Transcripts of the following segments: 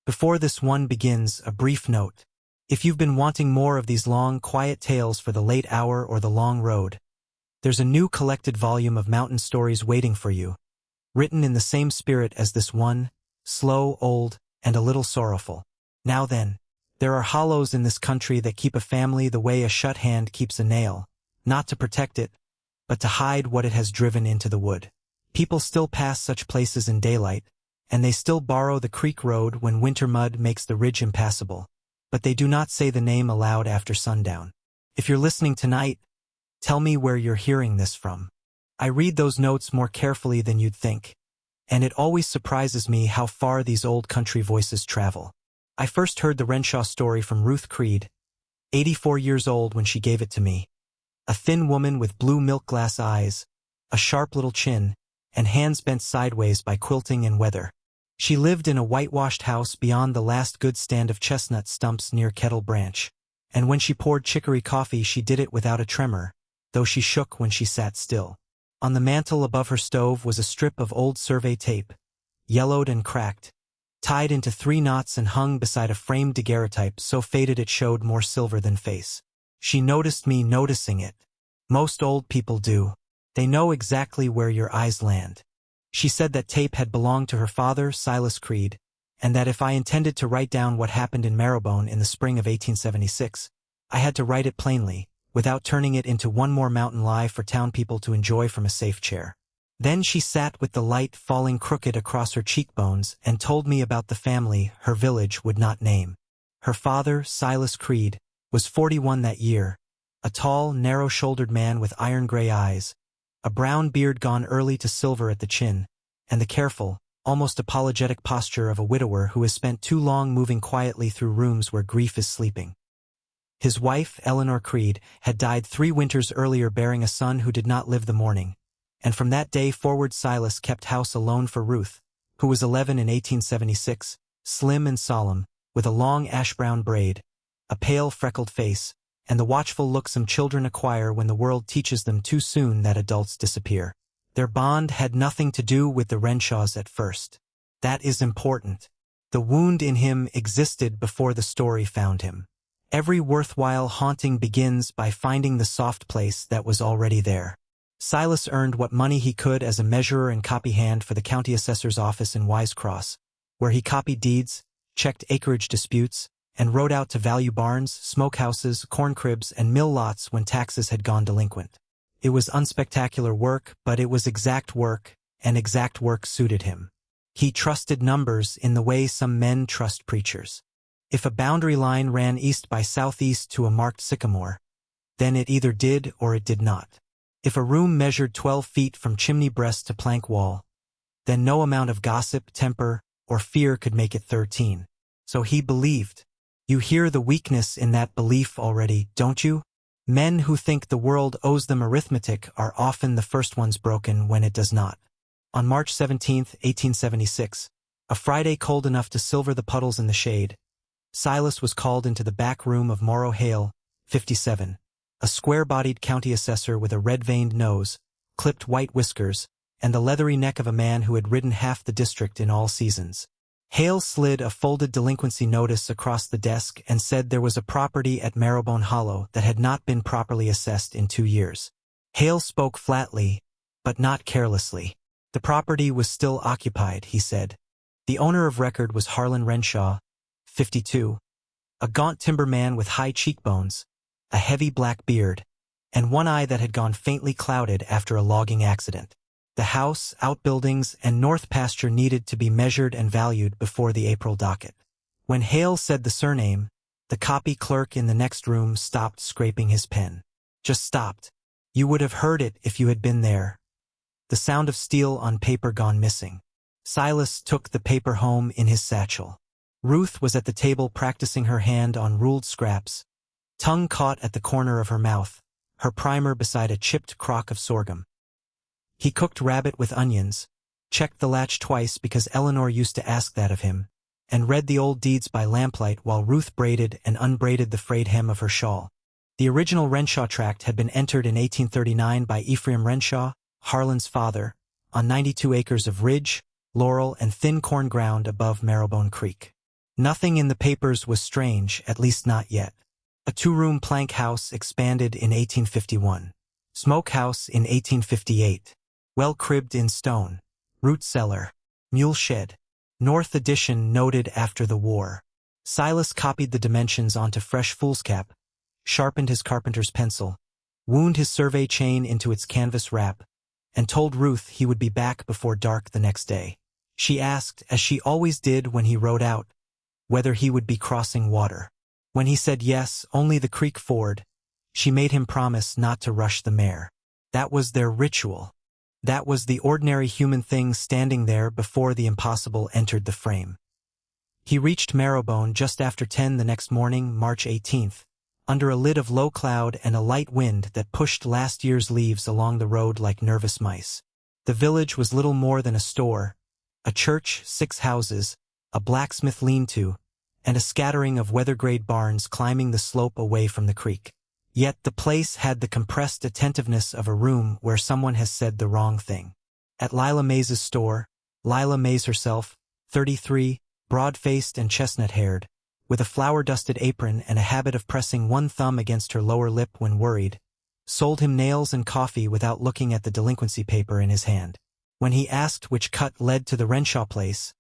Before this one begins, a brief note. If you've been wanting more of these long, quiet tales for the late hour or the long road, there's a new collected volume of mountain stories waiting for you, written in the same spirit as this one, slow, old, and a little sorrowful. Now then, there are hollows in this country that keep a family the way a shut hand keeps a nail, not to protect it, but to hide what it has driven into the wood. People still pass such places in daylight, and they still borrow the creek road when winter mud makes the ridge impassable, but they do not say the name aloud after sundown. If you're listening tonight, tell me where you're hearing this from. I read those notes more carefully than you'd think, and it always surprises me how far these old country voices travel. I first heard the Renshaw story from Ruth Creed, 84 years old when she gave it to me. A thin woman with blue milk glass eyes, a sharp little chin, and hands bent sideways by quilting and weather. She lived in a whitewashed house beyond the last good stand of chestnut stumps near Kettle Branch, and when she poured chicory coffee she did it without a tremor, though she shook when she sat still. On the mantel above her stove was a strip of old survey tape, yellowed and cracked, tied into 3 knots and hung beside a framed daguerreotype so faded it showed more silver than face. She noticed me noticing it. Most old people do. They know exactly where your eyes land. She said that tape had belonged to her father, Silas Creed, and that if I intended to write down what happened in Marrowbone in the spring of 1876, I had to write it plainly, without turning it into one more mountain lie for town people to enjoy from a safe chair. Then she sat with the light falling crooked across her cheekbones and told me about the family her village would not name. Her father, Silas Creed, was 41 that year, a tall, narrow-shouldered man with iron-gray eyes, a brown beard gone early to silver at the chin, and the careful, almost apologetic posture of a widower who has spent too long moving quietly through rooms where grief is sleeping. His wife, Eleanor Creed, had died 3 winters earlier bearing a son who did not live the morning, and from that day forward Silas kept house alone for Ruth, who was 11 in 1876, slim and solemn, with a long ash-brown braid, a pale freckled face, and the watchful look some children acquire when the world teaches them too soon that adults disappear. Their bond had nothing to do with the Renshaws at first. That is important. The wound in him existed before the story found him. Every worthwhile haunting begins by finding the soft place that was already there. Silas earned what money he could as a measurer and copy hand for the county assessor's office in Wise Cross, where he copied deeds, checked acreage disputes, and rode out to value barns, smokehouses, corn cribs, and mill lots when taxes had gone delinquent. It was unspectacular work, but it was exact work, and exact work suited him. He trusted numbers in the way some men trust preachers. If a boundary line ran east by southeast to a marked sycamore, then it either did or it did not. If a room measured 12 feet from chimney breast to plank wall, then no amount of gossip, temper, or fear could make it 13. So he believed. You hear the weakness in that belief already, don't you? Men who think the world owes them arithmetic are often the first ones broken when it does not. On March 17, 1876, a Friday cold enough to silver the puddles in the shade, Silas was called into the back room of Morrow Hale, 57, a square-bodied county assessor with a red-veined nose, clipped white whiskers, and the leathery neck of a man who had ridden half the district in all seasons. Hale slid a folded delinquency notice across the desk and said there was a property at Marrowbone Hollow that had not been properly assessed in 2 years. Hale spoke flatly, but not carelessly. The property was still occupied, he said. The owner of record was Harlan Renshaw, 52, a gaunt timber man with high cheekbones, a heavy black beard, and one eye that had gone faintly clouded after a logging accident. The house, outbuildings, and north pasture needed to be measured and valued before the April docket. When Hale said the surname, the copy clerk in the next room stopped scraping his pen. Just stopped. You would have heard it if you had been there. The sound of steel on paper gone missing. Silas took the paper home in his satchel. Ruth was at the table practicing her hand on ruled scraps, tongue caught at the corner of her mouth, her primer beside a chipped crock of sorghum. He cooked rabbit with onions, checked the latch twice because Eleanor used to ask that of him, and read the old deeds by lamplight while Ruth braided and unbraided the frayed hem of her shawl. The original Renshaw tract had been entered in 1839 by Ephraim Renshaw, Harlan's father, on 92 acres of ridge, laurel, and thin corn ground above Marrowbone Creek. Nothing in the papers was strange, at least not yet. A two-room plank house expanded in 1851. Smoke house in 1858. Well cribbed in stone. Root cellar. Mule shed. North addition noted after the war. Silas copied the dimensions onto fresh foolscap, sharpened his carpenter's pencil, wound his survey chain into its canvas wrap, and told Ruth he would be back before dark the next day. She asked, as she always did when he rode out, whether he would be crossing water. When he said yes, only the creek ford, she made him promise not to rush the mare. That was their ritual. That was the ordinary human thing standing there before the impossible entered the frame. He reached Marrowbone just after 10 the next morning, March 18th, under a lid of low cloud and a light wind that pushed last year's leaves along the road like nervous mice. The village was little more than a store, a church, 6 houses, a blacksmith lean-to, and a scattering of weather-grade barns climbing the slope away from the creek. Yet the place had the compressed attentiveness of a room where someone has said the wrong thing. At Lila Mays's store, Lila Mays herself, 33, broad-faced and chestnut-haired, with a flour-dusted apron and a habit of pressing one thumb against her lower lip when worried, sold him nails and coffee without looking at the delinquency paper in his hand. When he asked which cut led to the Renshaw place,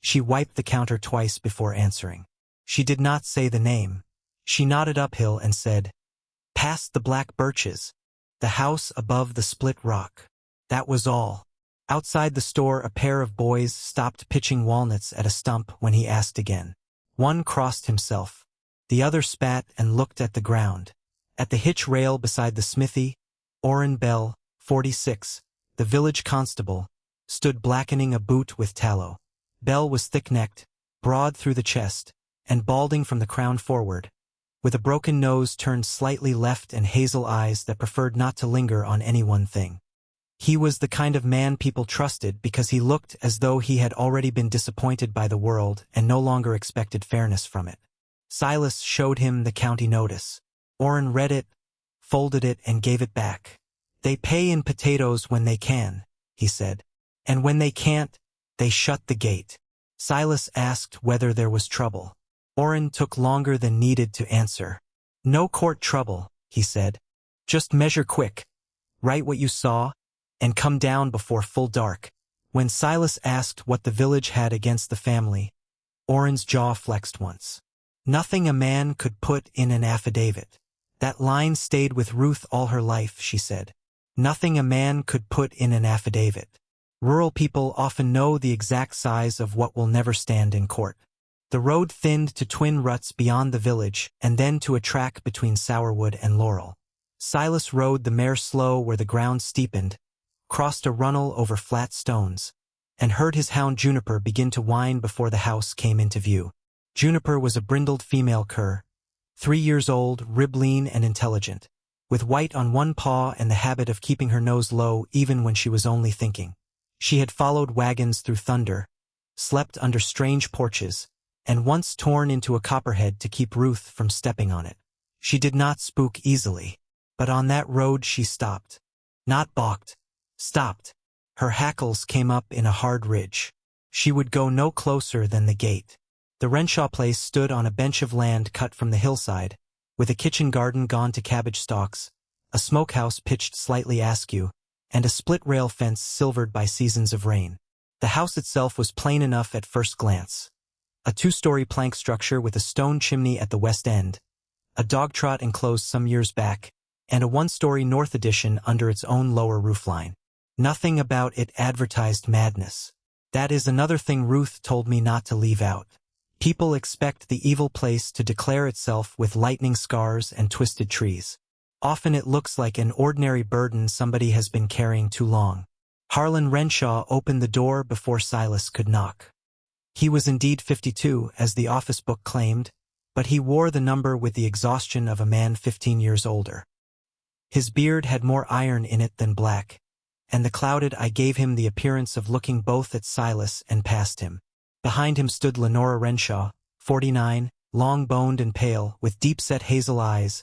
she wiped the counter twice before answering. She did not say the name. She nodded uphill and said, "Past the black birches. The house above the split rock." That was all. Outside the store, a pair of boys stopped pitching walnuts at a stump when he asked again. One crossed himself. The other spat and looked at the ground. At the hitch rail beside the smithy, Orrin Bell, 46, the village constable, stood blackening a boot with tallow. Bell was thick-necked, broad through the chest, and balding from the crown forward, with a broken nose turned slightly left and hazel eyes that preferred not to linger on any one thing. He was the kind of man people trusted because he looked as though he had already been disappointed by the world and no longer expected fairness from it. Silas showed him the county notice. Orrin read it, folded it, and gave it back. "They pay in potatoes when they can," he said. "And when they can't, they shut the gate." Silas asked whether there was trouble. Orrin took longer than needed to answer. "No court trouble," he said. "Just measure quick. Write what you saw, and come down before full dark." When Silas asked what the village had against the family, Orrin's jaw flexed once. "Nothing a man could put in an affidavit." That line stayed with Ruth all her life, she said. Nothing a man could put in an affidavit. Rural people often know the exact size of what will never stand in court. The road thinned to twin ruts beyond the village and then to a track between Sourwood and Laurel. Silas rode the mare slow where the ground steepened, crossed a runnel over flat stones, and heard his hound Juniper begin to whine before the house came into view. Juniper was a brindled female cur, 3 years old, rib-lean and intelligent, with white on one paw and the habit of keeping her nose low even when she was only thinking. She had followed wagons through thunder, slept under strange porches, and once torn into a copperhead to keep Ruth from stepping on it. She did not spook easily, but on that road she stopped. Not balked. Stopped. Her hackles came up in a hard ridge. She would go no closer than the gate. The Renshaw place stood on a bench of land cut from the hillside, with a kitchen garden gone to cabbage stalks, a smokehouse pitched slightly askew, and a split-rail fence silvered by seasons of rain. The house itself was plain enough at first glance. A 2-story plank structure with a stone chimney at the west end, a dog trot enclosed some years back, and a 1-story north addition under its own lower roofline. Nothing about it advertised madness. That is another thing Ruth told me not to leave out. People expect the evil place to declare itself with lightning scars and twisted trees. Often it looks like an ordinary burden somebody has been carrying too long. Harlan Renshaw opened the door before Silas could knock. He was indeed 52, as the office book claimed, but he wore the number with the exhaustion of a man 15 years older. His beard had more iron in it than black, and the clouded eye gave him the appearance of looking both at Silas and past him. Behind him stood Lenora Renshaw, 49, long-boned and pale, with deep-set hazel eyes,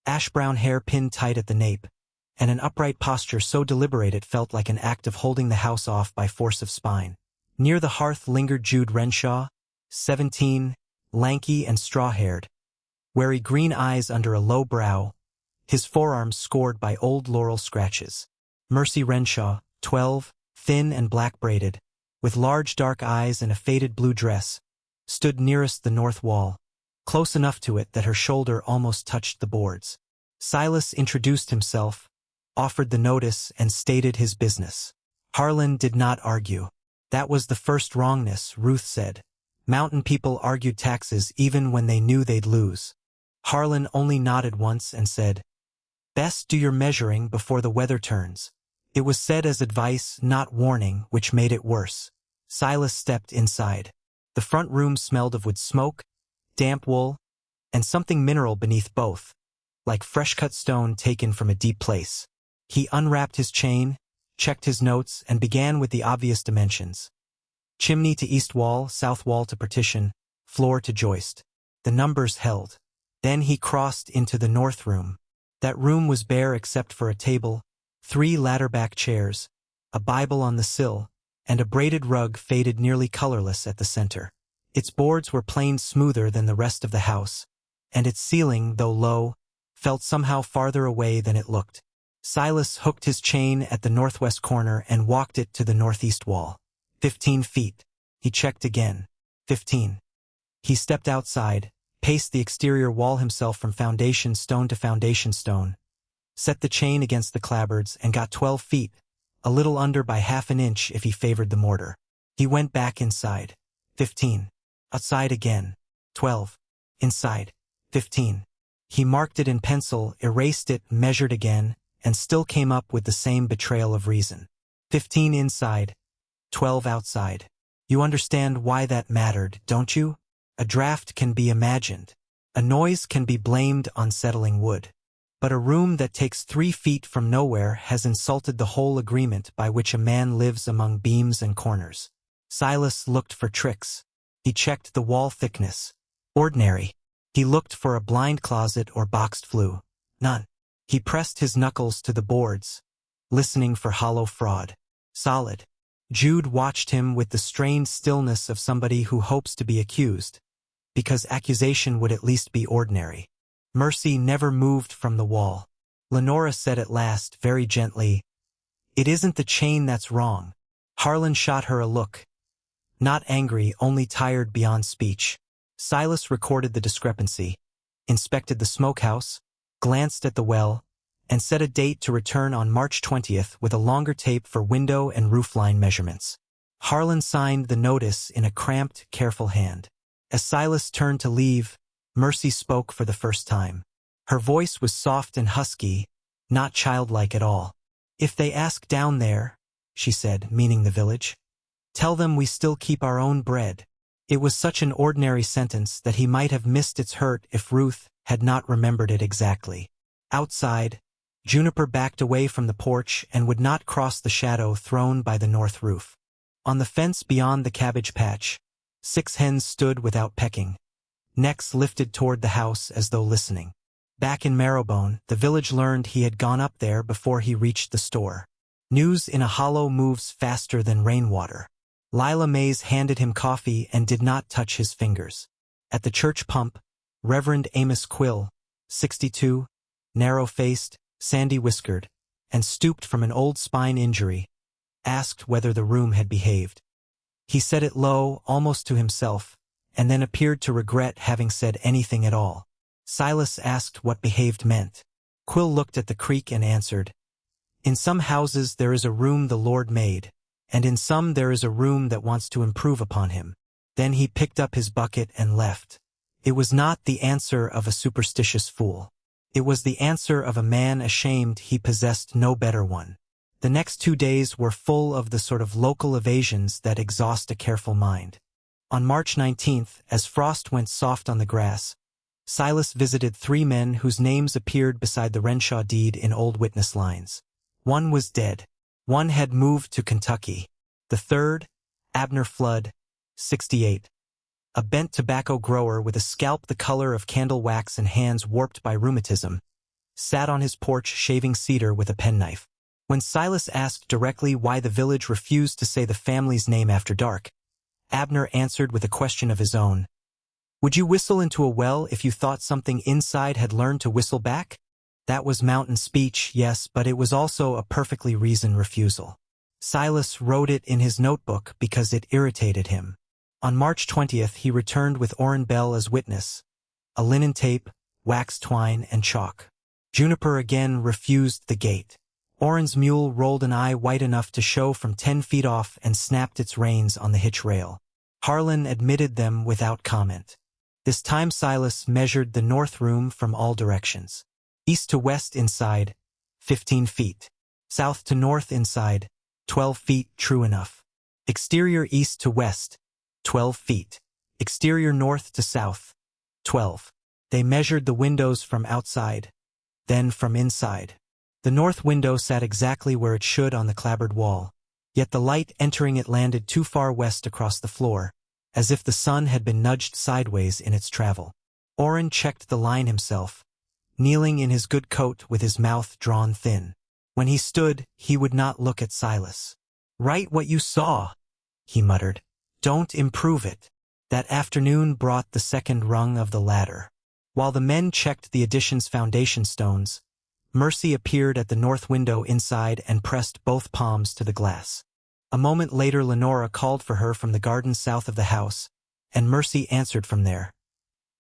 ash-brown hair pinned tight at the nape, and an upright posture so deliberate it felt like an act of holding the house off by force of spine. Near the hearth lingered Jude Renshaw, 17, lanky and straw-haired, wary green eyes under a low brow, his forearms scored by old laurel scratches. Mercy Renshaw, 12, thin and black-braided, with large dark eyes and a faded blue dress, stood nearest the north wall, close enough to it that her shoulder almost touched the boards. Silas introduced himself, offered the notice, and stated his business. Harlan did not argue. That was the first wrongness, Ruth said. Mountain people argued taxes even when they knew they'd lose. Harlan only nodded once and said, "Best do your measuring before the weather turns." It was said as advice, not warning, which made it worse. Silas stepped inside. The front room smelled of wood smoke, damp wool, and something mineral beneath both, like fresh-cut stone taken from a deep place. He unwrapped his chain, checked his notes, and began with the obvious dimensions. Chimney to east wall, south wall to partition, floor to joist. The numbers held. Then he crossed into the north room. That room was bare except for a table, 3 ladder-back chairs, a Bible on the sill, and a braided rug faded nearly colorless at the center. Its boards were planed smoother than the rest of the house, and its ceiling, though low, felt somehow farther away than it looked. Silas hooked his chain at the northwest corner and walked it to the northeast wall. 15 feet. He checked again. 15. He stepped outside, paced the exterior wall himself from foundation stone to foundation stone, set the chain against the clapboards, and got 12 feet, a little under by half an inch if he favored the mortar. He went back inside. 15. Outside again. 12. Inside. 15. He marked it in pencil, erased it, measured again, and still came up with the same betrayal of reason. 15 inside. 12 outside. You understand why that mattered, don't you? A draft can be imagined. A noise can be blamed on settling wood. But a room that takes 3 feet from nowhere has insulted the whole agreement by which a man lives among beams and corners. Silas looked for tricks. He checked the wall thickness. Ordinary. He looked for a blind closet or boxed flue. None. He pressed his knuckles to the boards, listening for hollow fraud. Solid. Jude watched him with the strained stillness of somebody who hopes to be accused, because accusation would at least be ordinary. Mercy never moved from the wall. Lenora said at last, very gently, "It isn't the chain that's wrong." Harlan shot her a look. Not angry, only tired beyond speech. Silas recorded the discrepancy, inspected the smokehouse, glanced at the well, and set a date to return on March 20th with a longer tape for window and roofline measurements. Harlan signed the notice in a cramped, careful hand. As Silas turned to leave, Mercy spoke for the first time. Her voice was soft and husky, not childlike at all. "If they ask down there," she said, meaning the village, "tell them we still keep our own bread." It was such an ordinary sentence that he might have missed its hurt if Ruth had not remembered it exactly. Outside, Juniper backed away from the porch and would not cross the shadow thrown by the north roof. On the fence beyond the cabbage patch, 6 hens stood without pecking, necks lifted toward the house as though listening. Back in Marrowbone, the village learned he had gone up there before he reached the store. News in a hollow moves faster than rainwater. Lila Mays handed him coffee and did not touch his fingers. At the church pump, Reverend Amos Quill, 62, narrow-faced, sandy-whiskered, and stooped from an old spine injury, asked whether the room had behaved. He said it low, almost to himself, and then appeared to regret having said anything at all. Silas asked what behaved meant. Quill looked at the creek and answered, "In some houses there is a room the Lord made, and in some there is a room that wants to improve upon him." Then he picked up his bucket and left. It was not the answer of a superstitious fool. It was the answer of a man ashamed he possessed no better one. The next 2 days were full of the sort of local evasions that exhaust a careful mind. On March 19th, as frost went soft on the grass, Silas visited 3 men whose names appeared beside the Renshaw deed in old witness lines. One was dead. One had moved to Kentucky. The third, Abner Flood, 68. A bent tobacco grower with a scalp the color of candle wax and hands warped by rheumatism, sat on his porch shaving cedar with a penknife. When Silas asked directly why the village refused to say the family's name after dark, Abner answered with a question of his own. Would you whistle into a well if you thought something inside had learned to whistle back? That was mountain speech, yes, but it was also a perfectly reasoned refusal. Silas wrote it in his notebook because it irritated him. On March 20th, he returned with Orrin Bell as witness, a linen tape, wax twine, and chalk. Juniper again refused the gate. Orrin's mule rolled an eye white enough to show from 10 feet off and snapped its reins on the hitch rail. Harlan admitted them without comment. This time Silas measured the north room from all directions. East to west inside, 15 feet. South to north inside, 12 feet, true enough. Exterior east to west, 12 feet. Exterior north to south, 12. They measured the windows from outside, then from inside. The north window sat exactly where it should on the clapboard wall, yet the light entering it landed too far west across the floor, as if the sun had been nudged sideways in its travel. Orrin checked the line himself, kneeling in his good coat with his mouth drawn thin. When he stood, he would not look at Silas. "Write what you saw," he muttered. "Don't improve it." That afternoon brought the second rung of the ladder. While the men checked the addition's foundation stones, Mercy appeared at the north window inside and pressed both palms to the glass. A moment later Lenora called for her from the garden south of the house, and Mercy answered from there,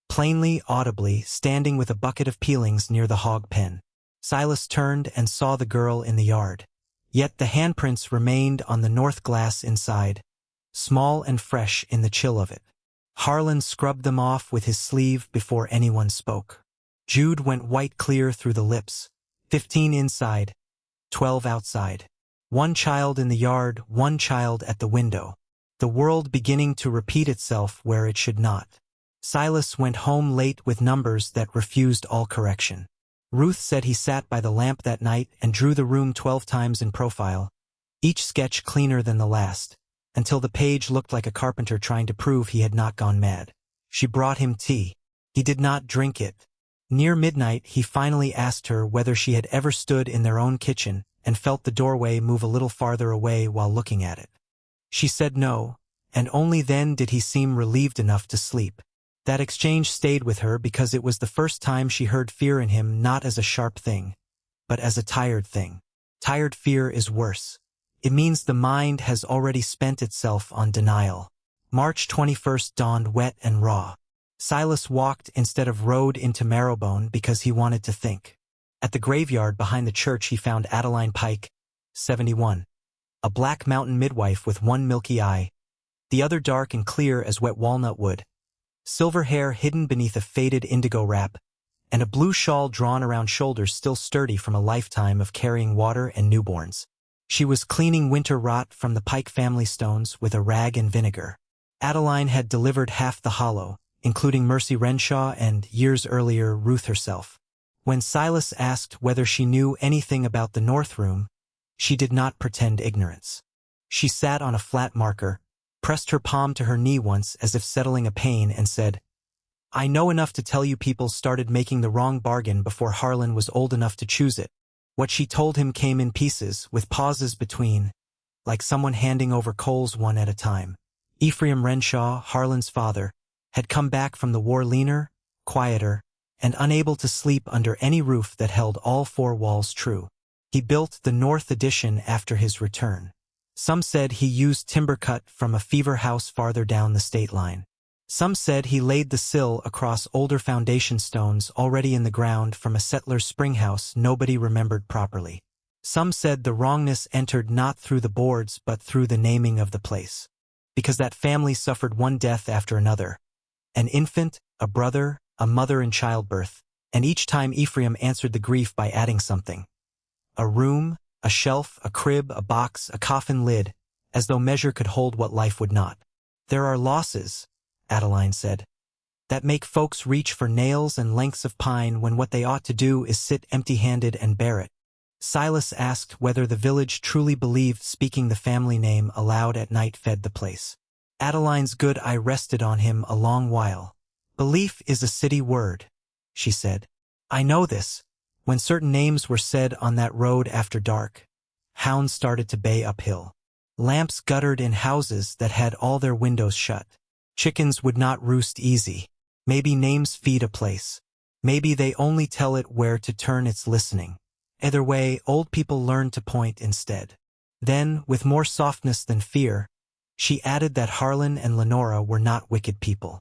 plainly, audibly, standing with a bucket of peelings near the hog pen. Silas turned and saw the girl in the yard. Yet the handprints remained on the north glass inside, small and fresh in the chill of it. Harlan scrubbed them off with his sleeve before anyone spoke. Jude went white clear through the lips. 15 inside, 12 outside. One child in the yard, one child at the window. The world beginning to repeat itself where it should not. Silas went home late with numbers that refused all correction. Ruth said he sat by the lamp that night and drew the room 12 times in profile, each sketch cleaner than the last, until the page looked like a carpenter trying to prove he had not gone mad. She brought him tea. He did not drink it. Near midnight, he finally asked her whether she had ever stood in their own kitchen and felt the doorway move a little farther away while looking at it. She said no, and only then did he seem relieved enough to sleep. That exchange stayed with her because it was the first time she heard fear in him not as a sharp thing, but as a tired thing. Tired fear is worse. It means the mind has already spent itself on denial. March 21st dawned wet and raw. Silas walked instead of rode into Marrowbone because he wanted to think. At the graveyard behind the church he found Adeline Pike, 71. A black mountain midwife with one milky eye, the other dark and clear as wet walnut wood, silver hair hidden beneath a faded indigo wrap, and a blue shawl drawn around shoulders still sturdy from a lifetime of carrying water and newborns. She was cleaning winter rot from the Pike family stones with a rag and vinegar. Adeline had delivered half the hollow, including Mercy Renshaw and, years earlier, Ruth herself. When Silas asked whether she knew anything about the north room, she did not pretend ignorance. She sat on a flat marker, pressed her palm to her knee once as if settling a pain, and said, "I know enough to tell you people started making the wrong bargain before Harlan was old enough to choose it." What she told him came in pieces, with pauses between, like someone handing over coals one at a time. Ephraim Renshaw, Harlan's father, had come back from the war leaner, quieter, and unable to sleep under any roof that held all four walls true. He built the north addition after his return. Some said he used timber cut from a fever house farther down the state line. Some said he laid the sill across older foundation stones already in the ground from a settler's spring house nobody remembered properly. Some said the wrongness entered not through the boards but through the naming of the place. Because that family suffered one death after another. An infant, a brother, a mother in childbirth, and each time Ephraim answered the grief by adding something. A room, a shelf, a crib, a box, a coffin lid, as though measure could hold what life would not. "There are losses," Adeline said, "that make folks reach for nails and lengths of pine when what they ought to do is sit empty-handed and bear it." Silas asked whether the village truly believed speaking the family name aloud at night fed the place. Adeline's good eye rested on him a long while. "Belief is a city word," she said. "I know this. When certain names were said on that road after dark, hounds started to bay uphill. Lamps guttered in houses that had all their windows shut. Chickens would not roost easy. Maybe names feed a place. Maybe they only tell it where to turn its listening. Either way, old people learn to point instead. Then, with more softness than fear, she added that Harlan and Lenora were not wicked people.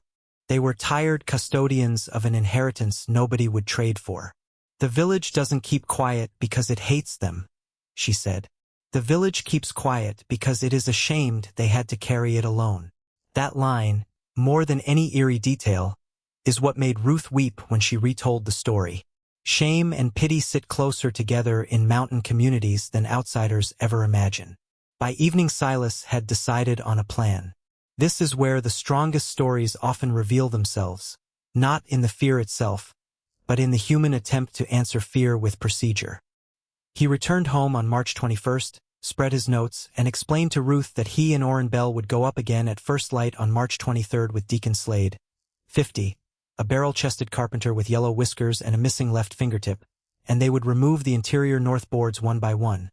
They were tired custodians of an inheritance nobody would trade for. The village doesn't keep quiet because it hates them, she said. The village keeps quiet because it is ashamed they had to carry it alone. That line, more than any eerie detail, is what made Ruth weep when she retold the story. Shame and pity sit closer together in mountain communities than outsiders ever imagine. By evening, Silas had decided on a plan. This is where the strongest stories often reveal themselves, not in the fear itself, but in the human attempt to answer fear with procedure. He returned home on March 21st, spread his notes, and explained to Ruth that he and Orrin Bell would go up again at first light on March 23rd with Deacon Slade, 50, a barrel-chested carpenter with yellow whiskers and a missing left fingertip, and they would remove the interior north boards one by one,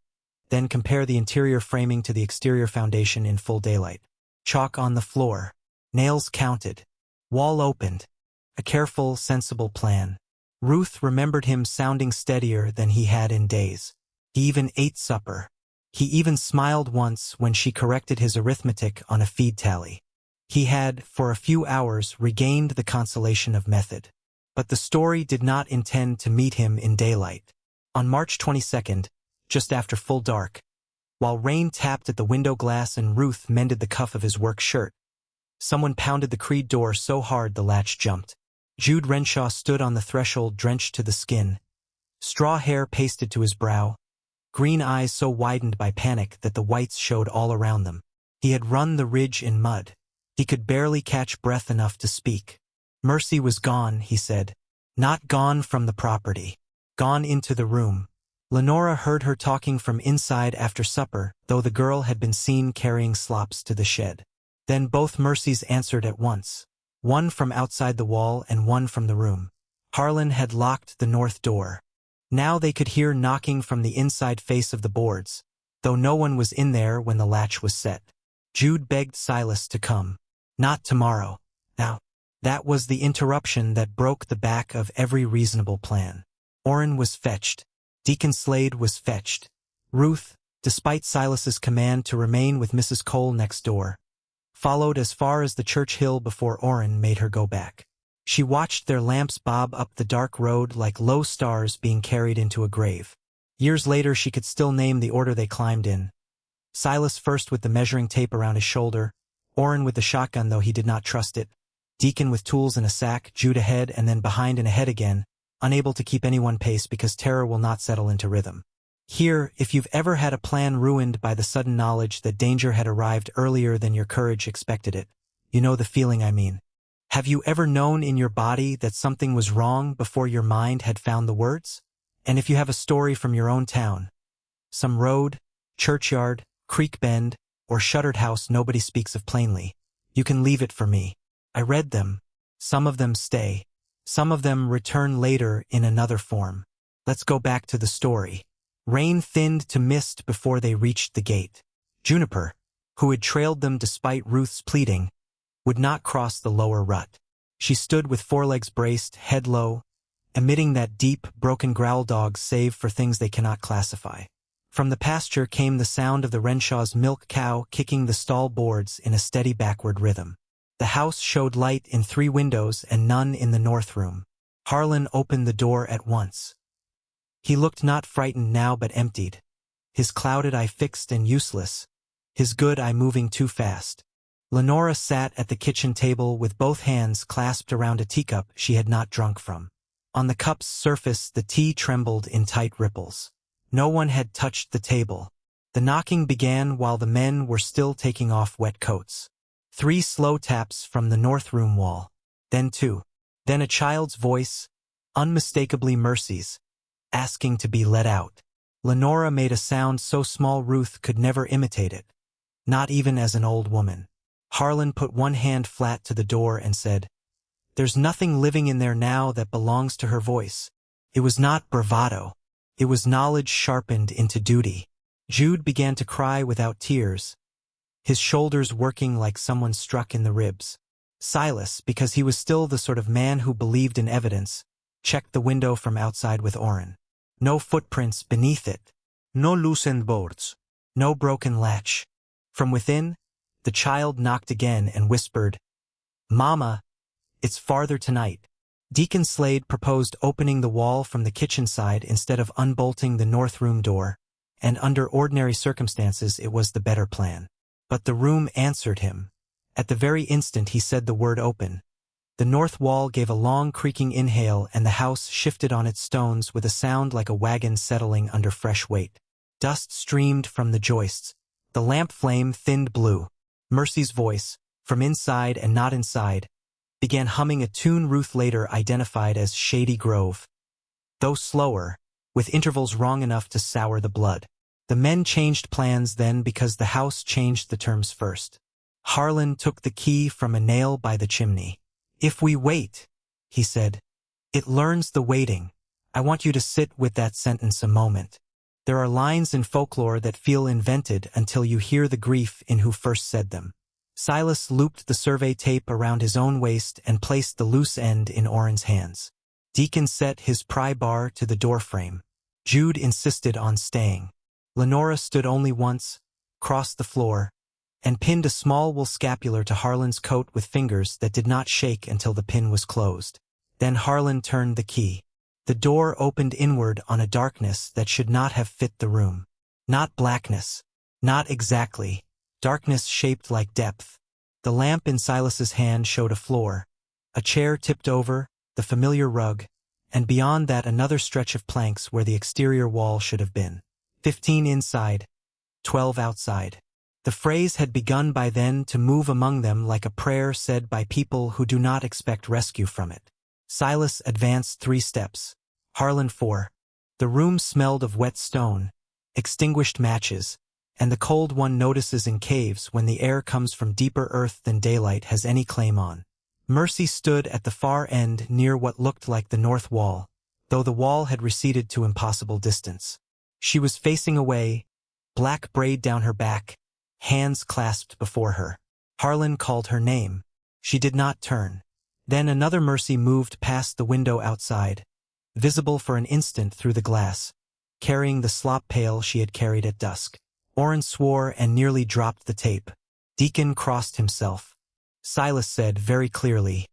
then compare the interior framing to the exterior foundation in full daylight. Chalk on the floor, nails counted, wall opened, a careful, sensible plan. Ruth remembered him sounding steadier than he had in days. He even ate supper. He even smiled once when she corrected his arithmetic on a feed tally. He had, for a few hours, regained the consolation of method. But the story did not intend to meet him in daylight. On March 22nd, just after full dark, while rain tapped at the window glass and Ruth mended the cuff of his work shirt, someone pounded the creed door so hard the latch jumped. Jude Renshaw stood on the threshold drenched to the skin, straw hair pasted to his brow, green eyes so widened by panic that the whites showed all around them. He had run the ridge in mud. He could barely catch breath enough to speak. Mercy was gone, he said. Not gone from the property. Gone into the room. Lenora heard her talking from inside after supper, though the girl had been seen carrying slops to the shed. Then both Mercies answered at once. One from outside the wall and one from the room. Harlan had locked the north door. Now they could hear knocking from the inside face of the boards, though no one was in there when the latch was set. Jude begged Silas to come. Not tomorrow. Now. That was the interruption that broke the back of every reasonable plan. Orrin was fetched. Deacon Slade was fetched. Ruth, despite Silas's command to remain with Mrs. Cole next door, followed as far as the church hill before Orrin made her go back. She watched their lamps bob up the dark road like low stars being carried into a grave. Years later she could still name the order they climbed in. Silas first with the measuring tape around his shoulder, Orrin with the shotgun though he did not trust it, Deacon with tools in a sack, Jude ahead and then behind and ahead again, unable to keep anyone pace because terror will not settle into rhythm. Here, if you've ever had a plan ruined by the sudden knowledge that danger had arrived earlier than your courage expected it, you know the feeling I mean. Have you ever known in your body that something was wrong before your mind had found the words? And if you have a story from your own town, some road, churchyard, creek bend, or shuttered house nobody speaks of plainly, you can leave it for me. I read them. Some of them stay. Some of them return later in another form. Let's go back to the story. Rain thinned to mist before they reached the gate. Juniper, who had trailed them despite Ruth's pleading, would not cross the lower rut. She stood with forelegs braced, head low, emitting that deep, broken growl dogs save for things they cannot classify. From the pasture came the sound of the Renshaw's milk cow kicking the stall boards in a steady backward rhythm. The house showed light in 3 windows and none in the north room. Harlan opened the door at once. He looked not frightened now but emptied, his clouded eye fixed and useless, his good eye moving too fast. Lenora sat at the kitchen table with both hands clasped around a teacup she had not drunk from. On the cup's surface the tea trembled in tight ripples. No one had touched the table. The knocking began while the men were still taking off wet coats. 3 slow taps from the north room wall. Then 2. Then a child's voice, unmistakably Mercy's, asking to be let out. Lenora made a sound so small Ruth could never imitate it, not even as an old woman. Harlan put one hand flat to the door and said, "There's nothing living in there now that belongs to her voice." It was not bravado. It was knowledge sharpened into duty. Jude began to cry without tears, his shoulders working like someone struck in the ribs. Silas, because he was still the sort of man who believed in evidence, checked the window from outside with Orrin. No footprints beneath it. No loosened boards. No broken latch. From within, the child knocked again and whispered, "Mama, it's farther tonight." Deacon Slade proposed opening the wall from the kitchen side instead of unbolting the north room door, and under ordinary circumstances it was the better plan. But the room answered him. At the very instant he said the word open, the north wall gave a long creaking inhale and the house shifted on its stones with a sound like a wagon settling under fresh weight. Dust streamed from the joists. The lamp flame thinned blue. Mercy's voice, from inside and not inside, began humming a tune Ruth later identified as Shady Grove. Though slower, with intervals wrong enough to sour the blood. The men changed plans then because the house changed the terms first. Harlan took the key from a nail by the chimney. "If we wait," he said, "it learns the waiting." I want you to sit with that sentence a moment. There are lines in folklore that feel invented until you hear the grief in who first said them. Silas looped the survey tape around his own waist and placed the loose end in Orrin's hands. Deacon set his pry bar to the doorframe. Jude insisted on staying. Lenora stood only once, crossed the floor, and pinned a small wool scapular to Harlan's coat with fingers that did not shake until the pin was closed. Then Harlan turned the key. The door opened inward on a darkness that should not have fit the room. Not blackness. Not exactly. Darkness shaped like depth. The lamp in Silas's hand showed a floor, a chair tipped over, the familiar rug, and beyond that another stretch of planks where the exterior wall should have been. 15 inside, 12 outside. The phrase had begun by then to move among them like a prayer said by people who do not expect rescue from it. Silas advanced 3 steps, Harlan 4. The room smelled of wet stone, extinguished matches, and the cold one notices in caves when the air comes from deeper earth than daylight has any claim on. Mercy stood at the far end near what looked like the north wall, though the wall had receded to impossible distance. She was facing away, black braid down her back, hands clasped before her. Harlan called her name. She did not turn. Then another Mercy moved past the window outside, visible for an instant through the glass, carrying the slop pail she had carried at dusk. Orrin swore and nearly dropped the tape. Deacon crossed himself. Silas said very clearly,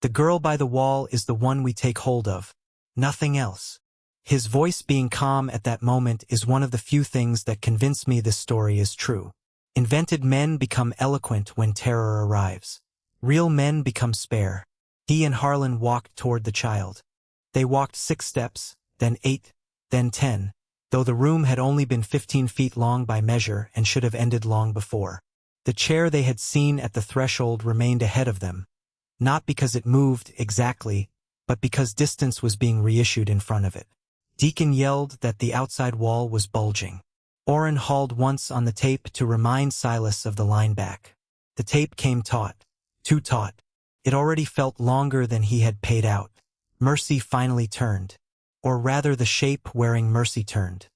"The girl by the wall is the one we take hold of. Nothing else." His voice being calm at that moment is one of the few things that convince me this story is true. Invented men become eloquent when terror arrives. Real men become spare. He and Harlan walked toward the child. They walked 6 steps, then 8, then 10, though the room had only been 15 feet long by measure and should have ended long before. The chair they had seen at the threshold remained ahead of them, not because it moved exactly, but because distance was being reissued in front of it. Deacon yelled that the outside wall was bulging. Orrin hauled once on the tape to remind Silas of the line back. The tape came taut, too taut. It already felt longer than he had paid out. Mercy finally turned. Or rather the shape wearing Mercy turned.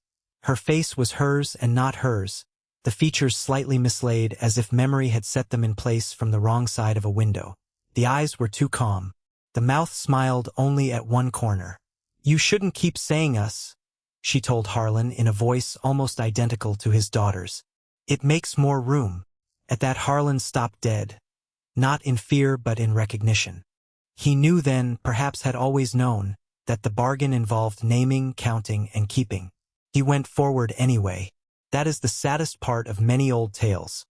Her face was hers and not hers, the features slightly mislaid as if memory had set them in place from the wrong side of a window. The eyes were too calm. The mouth smiled only at one corner. "You shouldn't keep saying us," she told Harlan in a voice almost identical to his daughter's. "It makes more room." At that Harlan stopped dead. Not in fear but in recognition. He knew then, perhaps had always known, that the bargain involved naming, counting, and keeping. He went forward anyway. That is the saddest part of many old tales.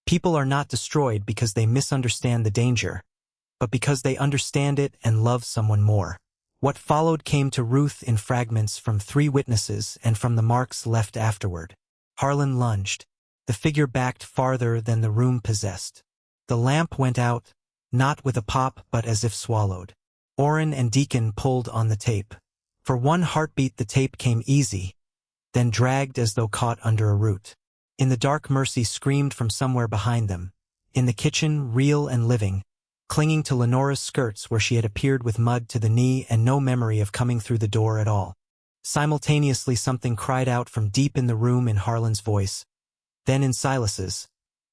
People are not destroyed because they misunderstand the danger, but because they understand it and love someone more. What followed came to Ruth in fragments from 3 witnesses and from the marks left afterward. Harlan lunged. The figure backed farther than the room possessed. The lamp went out, not with a pop but as if swallowed. Orrin and Deacon pulled on the tape. For one heartbeat the tape came easy, then dragged as though caught under a root. In the dark Mercy screamed from somewhere behind them. In the kitchen, real and living, clinging to Lenora's skirts where she had appeared with mud to the knee and no memory of coming through the door at all. Simultaneously something cried out from deep in the room in Harlan's voice, then in Silas's.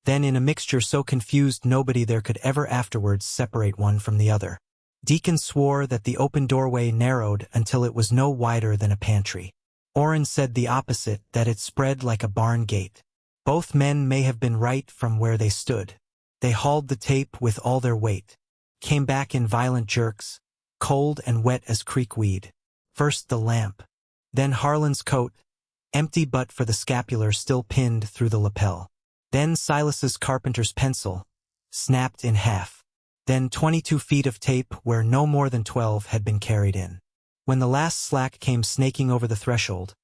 then in a mixture so confused nobody there could ever afterwards separate one from the other. Deacon swore that the open doorway narrowed until it was no wider than a pantry. Orrin said the opposite, that it spread like a barn gate. Both men may have been right from where they stood. They hauled the tape with all their weight. Came back in violent jerks, cold and wet as creek weed. First the lamp. Then Harlan's coat, empty but for the scapular still pinned through the lapel. Then Silas's carpenter's pencil, snapped in half. Then 22 feet of tape where no more than 12 had been carried in. When the last slack came snaking over the threshold,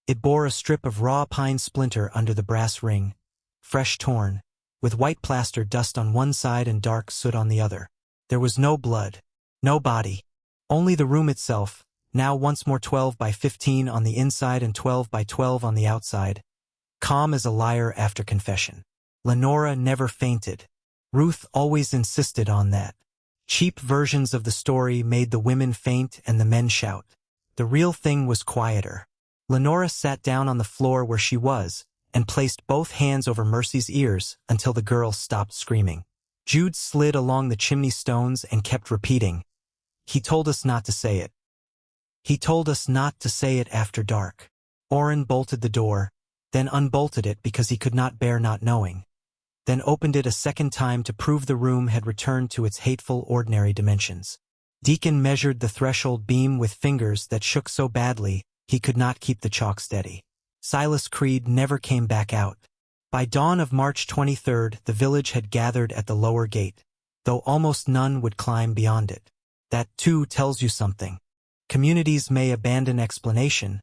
it bore a strip of raw pine splinter under the brass ring, fresh torn, with white plaster dust on one side and dark soot on the other. There was no blood, no body, only the room itself, now once more 12 by 15 on the inside and 12 by 12 on the outside, calm as a liar after confession. Lenora never fainted. Ruth always insisted on that. Cheap versions of the story made the women faint and the men shout. The real thing was quieter. Lenora sat down on the floor where she was and placed both hands over Mercy's ears until the girl stopped screaming. Jude slid along the chimney stones and kept repeating, "He told us not to say it. He told us not to say it after dark." Orrin bolted the door, then unbolted it because he could not bear not knowing, then opened it a second time to prove the room had returned to its hateful ordinary dimensions. Deacon measured the threshold beam with fingers that shook so badly he could not keep the chalk steady. Silas Creed never came back out. By dawn of March 23rd, the village had gathered at the lower gate, though almost none would climb beyond it. That, too, tells you something. Communities may abandon explanation,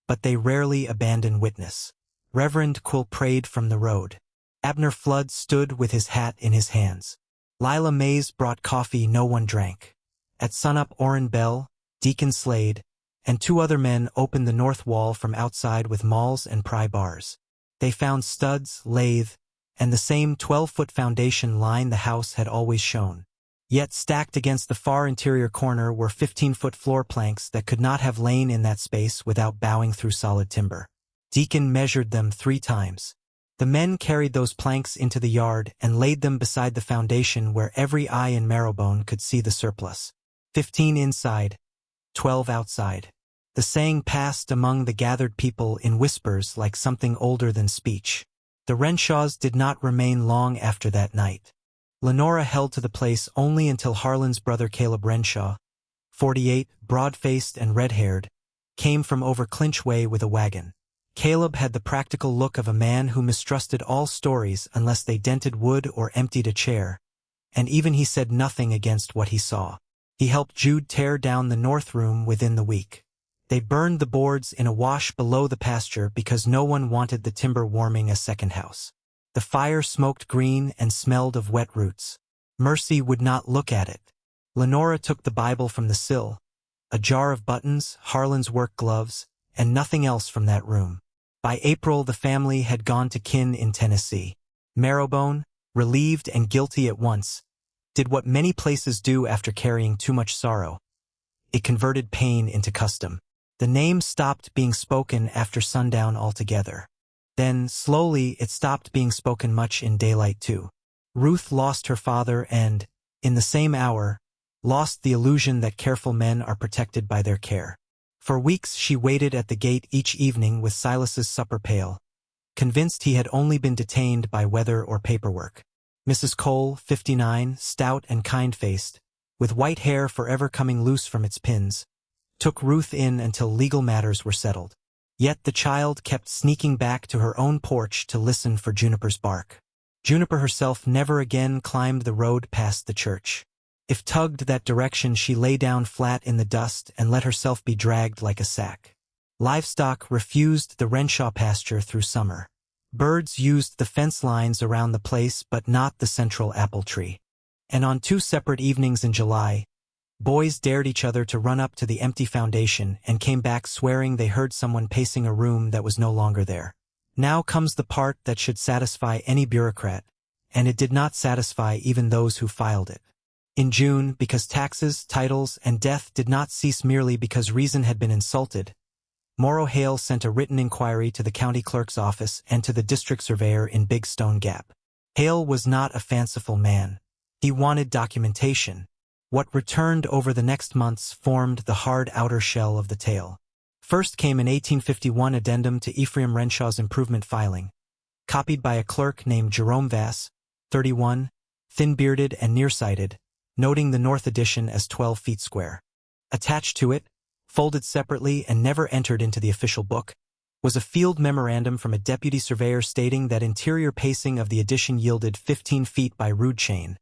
but they rarely abandon witness. Reverend Quill prayed from the road. Abner Flood stood with his hat in his hands. Lila Mays brought coffee no one drank. At sunup, Orrin Bell, Deacon Slade, and 2 other men opened the north wall from outside with mauls and pry bars. They found studs, lathe, and the same 12-foot foundation line the house had always shown. Yet stacked against the far interior corner were 15-foot floor planks that could not have lain in that space without bowing through solid timber. Deacon measured them 3 times. The men carried those planks into the yard and laid them beside the foundation where every eye in Marrowbone could see the surplus. 15 inside, 12 outside. The saying passed among the gathered people in whispers like something older than speech. The Renshaws did not remain long after that night. Lenora held to the place only until Harlan's brother Caleb Renshaw, 48, broad-faced and red-haired, came from over Clinch Way with a wagon. Caleb had the practical look of a man who mistrusted all stories unless they dented wood or emptied a chair, and even he said nothing against what he saw. He helped Jude tear down the north room within the week. They burned the boards in a wash below the pasture because no one wanted the timber warming a second house. The fire smoked green and smelled of wet roots. Mercy would not look at it. Lenora took the Bible from the sill, a jar of buttons, Harlan's work gloves, and nothing else from that room. By April the family had gone to kin in Tennessee. Marrowbone, relieved and guilty at once, did what many places do after carrying too much sorrow. It converted pain into custom. The name stopped being spoken after sundown altogether. Then, slowly, it stopped being spoken much in daylight too. Ruth lost her father and, in the same hour, lost the illusion that careful men are protected by their care. For weeks she waited at the gate each evening with Silas's supper pail, convinced he had only been detained by weather or paperwork. Mrs. Cole, 59, stout and kind-faced, with white hair forever coming loose from its pins, took Ruth in until legal matters were settled. Yet the child kept sneaking back to her own porch to listen for Juniper's bark. Juniper herself never again climbed the road past the church. If tugged that direction, she lay down flat in the dust and let herself be dragged like a sack. Livestock refused the Renshaw pasture through summer. Birds used the fence lines around the place but not the central apple tree. And on 2 separate evenings in July, boys dared each other to run up to the empty foundation and came back swearing they heard someone pacing a room that was no longer there. Now comes the part that should satisfy any bureaucrat, and it did not satisfy even those who filed it. In June, because taxes, titles, and death did not cease merely because reason had been insulted, Morrow Hale sent a written inquiry to the county clerk's office and to the district surveyor in Big Stone Gap. Hale was not a fanciful man. He wanted documentation. What returned over the next months formed the hard outer shell of the tale. First came an 1851 addendum to Ephraim Renshaw's improvement filing, copied by a clerk named Jerome Vass, 31, thin-bearded and nearsighted, noting the North Edition as 12 feet square. Attached to it, folded separately and never entered into the official book, was a field memorandum from a deputy surveyor stating that interior pacing of the edition yielded 15 feet by rood chain,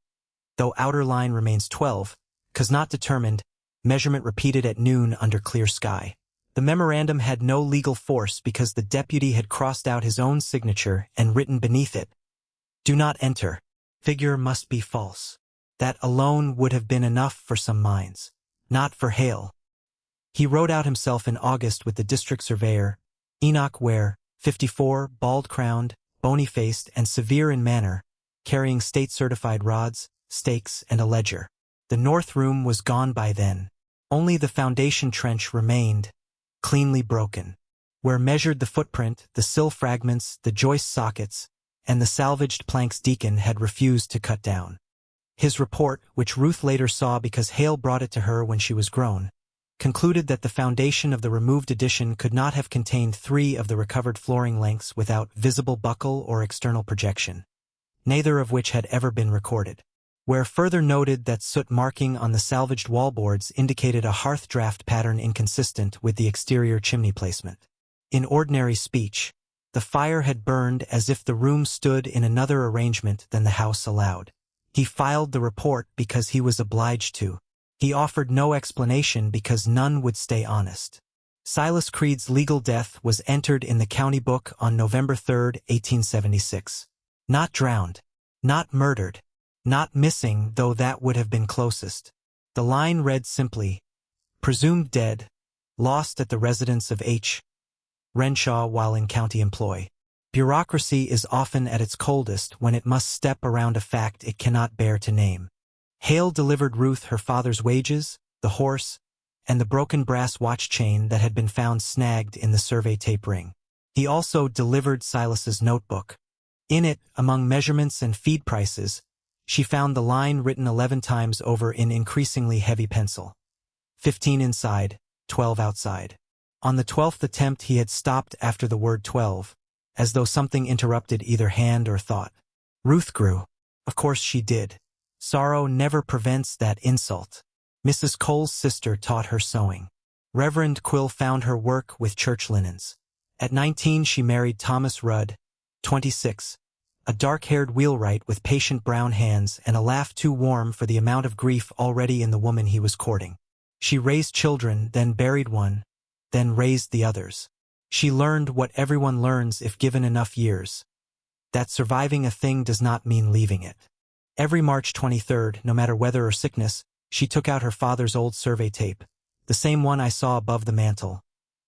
though outer line remains 12, 'cause not determined, measurement repeated at noon under clear sky. The memorandum had no legal force because the deputy had crossed out his own signature and written beneath it, "Do not enter. Figure must be false." That alone would have been enough for some minds. Not for Hale. He rode out himself in August with the district surveyor, Enoch Ware, 54, bald-crowned, bony-faced, and severe in manner, carrying state-certified rods, stakes, and a ledger. The north room was gone by then. Only the foundation trench remained, cleanly broken. Where measured the footprint, the sill fragments, the joist sockets, and the salvaged planks Deacon had refused to cut down. His report, which Ruth later saw because Hale brought it to her when she was grown, concluded that the foundation of the removed edition could not have contained 3 of the recovered flooring lengths without visible buckle or external projection, neither of which had ever been recorded. Where further noted that soot marking on the salvaged wallboards indicated a hearth draft pattern inconsistent with the exterior chimney placement. In ordinary speech, the fire had burned as if the room stood in another arrangement than the house allowed. He filed the report because he was obliged to. He offered no explanation because none would stay honest. Silas Creed's legal death was entered in the county book on November 3, 1876. Not drowned. Not murdered. Not missing, though that would have been closest. The line read simply, "Presumed dead, lost at the residence of H. Renshaw while in county employ." Bureaucracy is often at its coldest when it must step around a fact it cannot bear to name. Hale delivered Ruth her father's wages, the horse, and the broken brass watch chain that had been found snagged in the survey tape ring. He also delivered Silas's notebook. In it, among measurements and feed prices, she found the line written 11 times over in increasingly heavy pencil. 15 inside, 12 outside. On the 12th attempt he had stopped after the word 12, as though something interrupted either hand or thought. Ruth grew. Of course she did. Sorrow never prevents that insult. Mrs. Cole's sister taught her sewing. Reverend Quill found her work with church linens. At 19 she married Thomas Rudd, 26, a dark-haired wheelwright with patient brown hands and a laugh too warm for the amount of grief already in the woman he was courting. She raised children, then buried one, then raised the others. She learned what everyone learns if given enough years, that surviving a thing does not mean leaving it. Every March 23rd, no matter weather or sickness, she took out her father's old survey tape, the same one I saw above the mantel,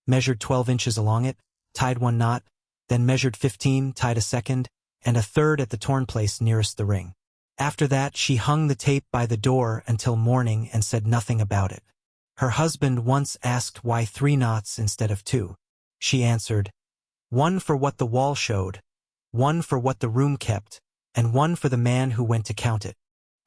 measured 12 inches along it, tied one knot, then measured 15, tied a second, and a third at the torn place nearest the ring. After that, she hung the tape by the door until morning and said nothing about it. Her husband once asked why 3 knots instead of 2. She answered, "One for what the wall showed, one for what the room kept, and one for the man who went to count it."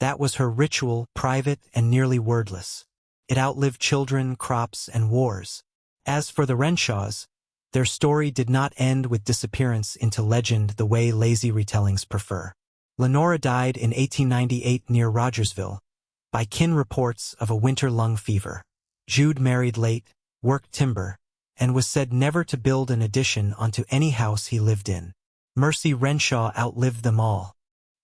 That was her ritual, private and nearly wordless. It outlived children, crops, and wars. As for the Renshaws, their story did not end with disappearance into legend the way lazy retellings prefer. Lenora died in 1898 near Rogersville, by kin reports of a winter lung fever. Jude married late, worked timber, and was said never to build an addition onto any house he lived in. Mercy Renshaw outlived them all.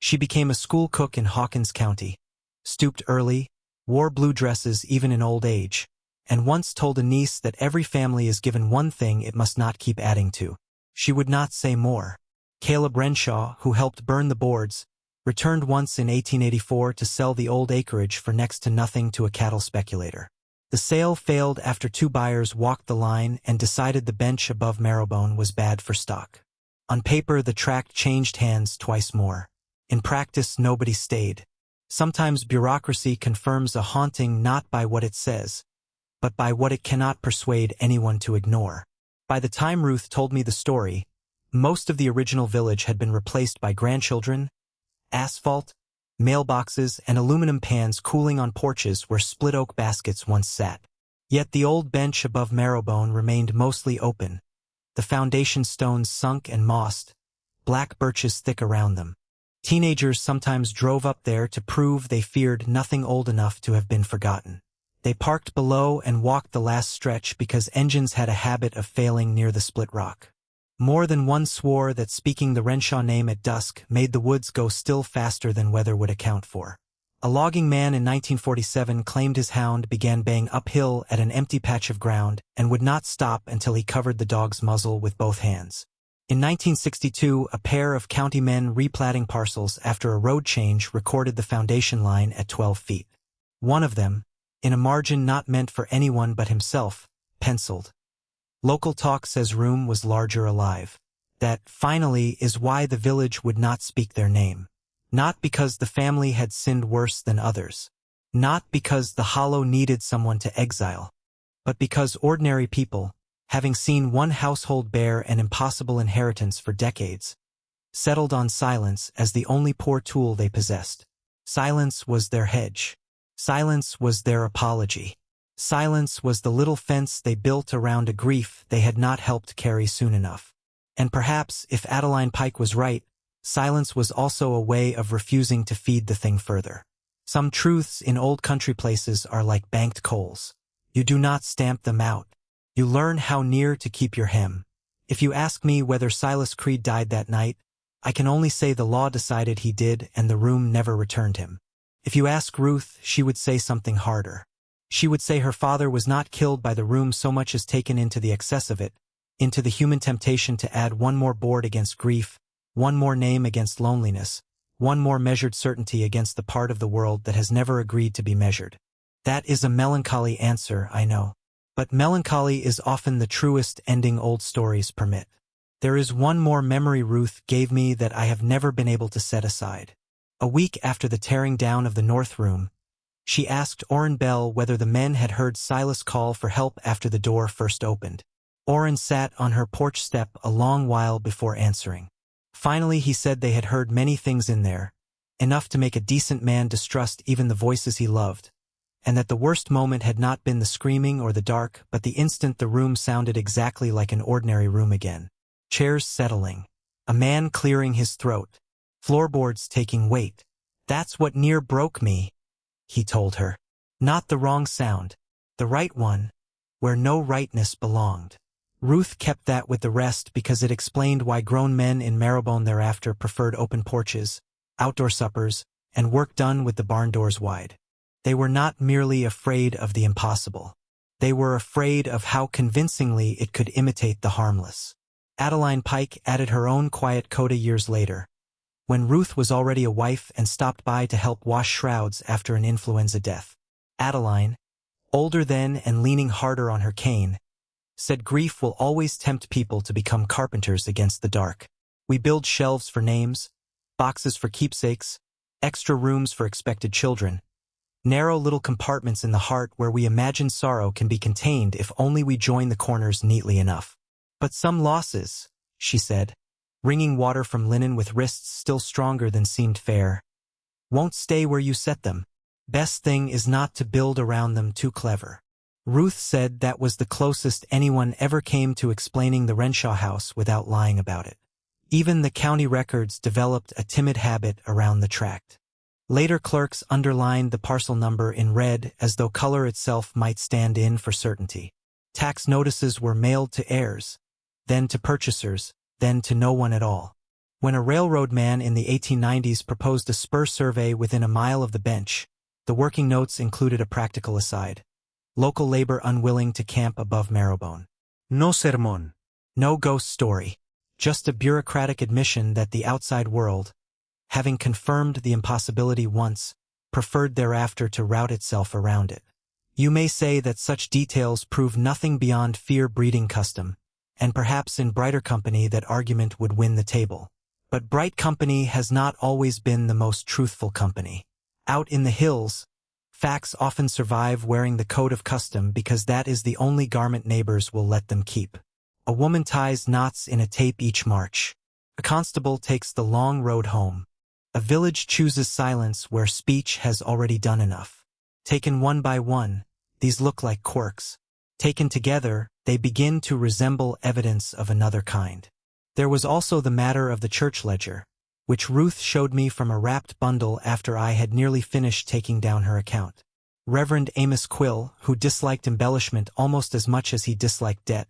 She became a school cook in Hawkins County, stooped early, wore blue dresses even in old age, and once told a niece that every family is given one thing it must not keep adding to. She would not say more. Caleb Renshaw, who helped burn the boards, returned once in 1884 to sell the old acreage for next to nothing to a cattle speculator. The sale failed after 2 buyers walked the line and decided the bench above Marrowbone was bad for stock. On paper, the tract changed hands twice more. In practice, nobody stayed. Sometimes bureaucracy confirms a haunting not by what it says, but by what it cannot persuade anyone to ignore. By the time Ruth told me the story, most of the original village had been replaced by grandchildren, Asphalt, mailboxes, and aluminum pans cooling on porches where split oak baskets once sat. Yet the old bench above Marrowbone remained mostly open, the foundation stones sunk and mossed, black birches thick around them. Teenagers sometimes drove up there to prove they feared nothing old enough to have been forgotten. They parked below and walked the last stretch because engines had a habit of failing near the split rock. More than one swore that speaking the Renshaw name at dusk made the woods go still faster than weather would account for. A logging man in 1947 claimed his hound began baying uphill at an empty patch of ground and would not stop until he covered the dog's muzzle with both hands. In 1962, a pair of county men replatting parcels after a road change recorded the foundation line at 12 feet. One of them, in a margin not meant for anyone but himself, penciled. Local talk says room was larger alive. That, finally, is why the village would not speak their name. Not because the family had sinned worse than others. Not because the hollow needed someone to exile. But because ordinary people, having seen one household bear an impossible inheritance for decades, settled on silence as the only poor tool they possessed. Silence was their hedge. Silence was their apology. Silence was the little fence they built around a grief they had not helped carry soon enough. And perhaps, if Adeline Pike was right, silence was also a way of refusing to feed the thing further. Some truths in old country places are like banked coals. You do not stamp them out. You learn how near to keep your hem. If you ask me whether Silas Creed died that night, I can only say the law decided he did and the room never returned him. If you ask Ruth, she would say something harder. She would say her father was not killed by the room so much as taken into the excess of it, into the human temptation to add one more board against grief, one more name against loneliness, one more measured certainty against the part of the world that has never agreed to be measured. That is a melancholy answer, I know. But melancholy is often the truest ending old stories permit. There is one more memory Ruth gave me that I have never been able to set aside. A week after the tearing down of the north room, she asked Orrin Bell whether the men had heard Silas call for help after the door first opened. Orrin sat on her porch step a long while before answering. Finally he said they had heard many things in there, enough to make a decent man distrust even the voices he loved, and that the worst moment had not been the screaming or the dark, but the instant the room sounded exactly like an ordinary room again. Chairs settling. A man clearing his throat. Floorboards taking weight. That's what near broke me, he told her. Not the wrong sound. The right one, where no rightness belonged. Ruth kept that with the rest because it explained why grown men in Marrowbone thereafter preferred open porches, outdoor suppers, and work done with the barn doors wide. They were not merely afraid of the impossible. They were afraid of how convincingly it could imitate the harmless. Adeline Pike added her own quiet coda years later, when Ruth was already a wife and stopped by to help wash shrouds after an influenza death. Adeline, older then and leaning harder on her cane, said grief will always tempt people to become carpenters against the dark. We build shelves for names, boxes for keepsakes, extra rooms for expected children, narrow little compartments in the heart where we imagine sorrow can be contained if only we join the corners neatly enough. But some losses, she said, wringing water from linen with wrists still stronger than seemed fair, won't stay where you set them. Best thing is not to build around them too clever. Ruth said that was the closest anyone ever came to explaining the Renshaw house without lying about it. Even the county records developed a timid habit around the tract. Later clerks underlined the parcel number in red as though color itself might stand in for certainty. Tax notices were mailed to heirs, then to purchasers, then to no one at all. When a railroad man in the 1890s proposed a spur survey within a mile of the bench, the working notes included a practical aside. Local labor unwilling to camp above Marrowbone. No sermon. No ghost story. Just a bureaucratic admission that the outside world, having confirmed the impossibility once, preferred thereafter to route itself around it. You may say that such details prove nothing beyond fear-breeding custom, and perhaps in brighter company that argument would win the table. But bright company has not always been the most truthful company. Out in the hills, facts often survive wearing the coat of custom because that is the only garment neighbors will let them keep. A woman ties knots in a tape each march. A constable takes the long road home. A A village chooses silence where speech has already done enough. Taken one by one, these look like quirks. Taken together, they begin to resemble evidence of another kind. There was also the matter of the church ledger, which Ruth showed me from a wrapped bundle after I had nearly finished taking down her account. Reverend Amos Quill, who disliked embellishment almost as much as he disliked debt,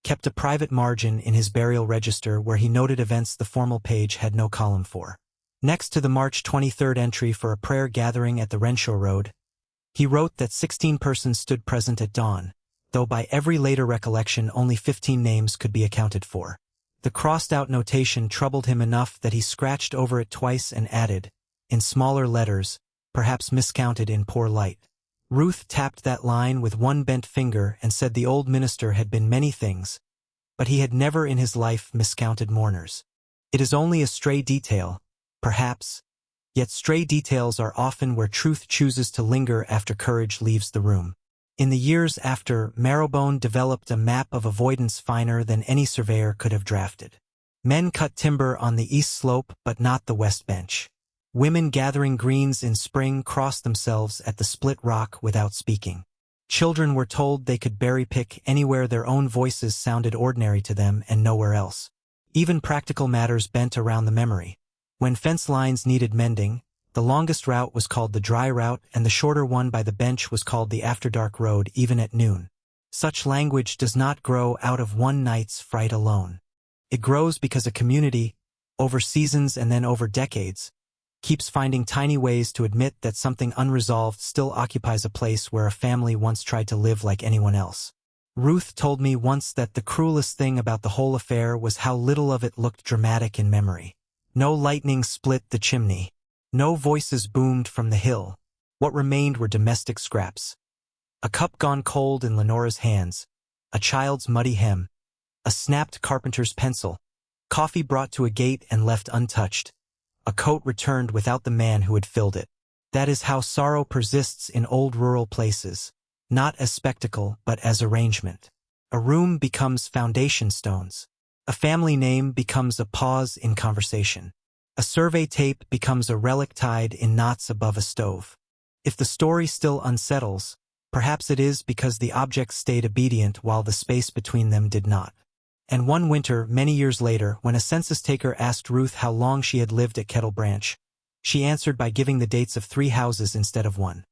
kept a private margin in his burial register where he noted events the formal page had no column for. Next to the March 23rd entry for a prayer gathering at the Renshaw Road, he wrote that 16 persons stood present at dawn, though by every later recollection only 15 names could be accounted for. The crossed-out notation troubled him enough that he scratched over it twice and added, in smaller letters, perhaps miscounted in poor light. Ruth tapped that line with one bent finger and said the old minister had been many things, but he had never in his life miscounted mourners. It is only a stray detail, perhaps, yet stray details are often where truth chooses to linger after courage leaves the room. In the years after, Marrowbone developed a map of avoidance finer than any surveyor could have drafted. Men cut timber on the east slope but not the west bench. Women gathering greens in spring crossed themselves at the split rock without speaking. Children were told they could berry pick anywhere their own voices sounded ordinary to them and nowhere else. Even practical matters bent around the memory. When fence lines needed mending, the longest route was called the dry route and the shorter one by the bench was called the after-dark road even at noon. Such language does not grow out of one night's fright alone. It grows because a community, over seasons and then over decades, keeps finding tiny ways to admit that something unresolved still occupies a place where a family once tried to live like anyone else. Ruth told me once that the cruelest thing about the whole affair was how little of it looked dramatic in memory. No lightning split the chimney. No voices boomed from the hill. What remained were domestic scraps. A cup gone cold in Lenora's hands, a child's muddy hem, a snapped carpenter's pencil, coffee brought to a gate and left untouched, a coat returned without the man who had filled it. That is how sorrow persists in old rural places, not as spectacle but as arrangement. A room becomes foundation stones. A family name becomes a pause in conversation. A survey tape becomes a relic tied in knots above a stove. If the story still unsettles, perhaps it is because the objects stayed obedient while the space between them did not. And one winter, many years later, when a census taker asked Ruth how long she had lived at Kettle Branch, she answered by giving the dates of 3 houses instead of one.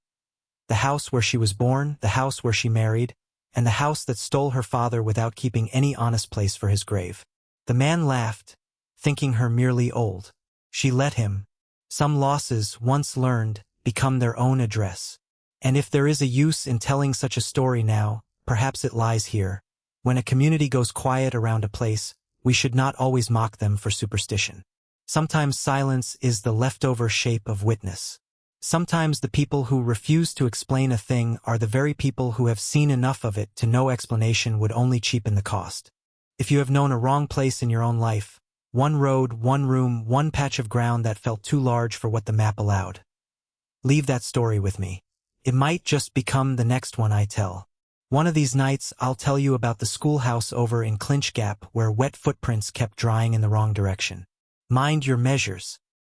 The house where she was born, the house where she married, and the house that stole her father without keeping any honest place for his grave. The man laughed, thinking her merely old. She let him. Some losses, once learned, become their own address. And if there is a use in telling such a story now, perhaps it lies here. When a community goes quiet around a place, we should not always mock them for superstition. Sometimes silence is the leftover shape of witness. Sometimes the people who refuse to explain a thing are the very people who have seen enough of it to know explanation would only cheapen the cost. If you have known a wrong place in your own life, one road, one room, one patch of ground that felt too large for what the map allowed, leave that story with me. It might just become the next one I tell. One of these nights I'll tell you about the schoolhouse over in Clinch Gap where wet footprints kept drying in the wrong direction. Mind your measures.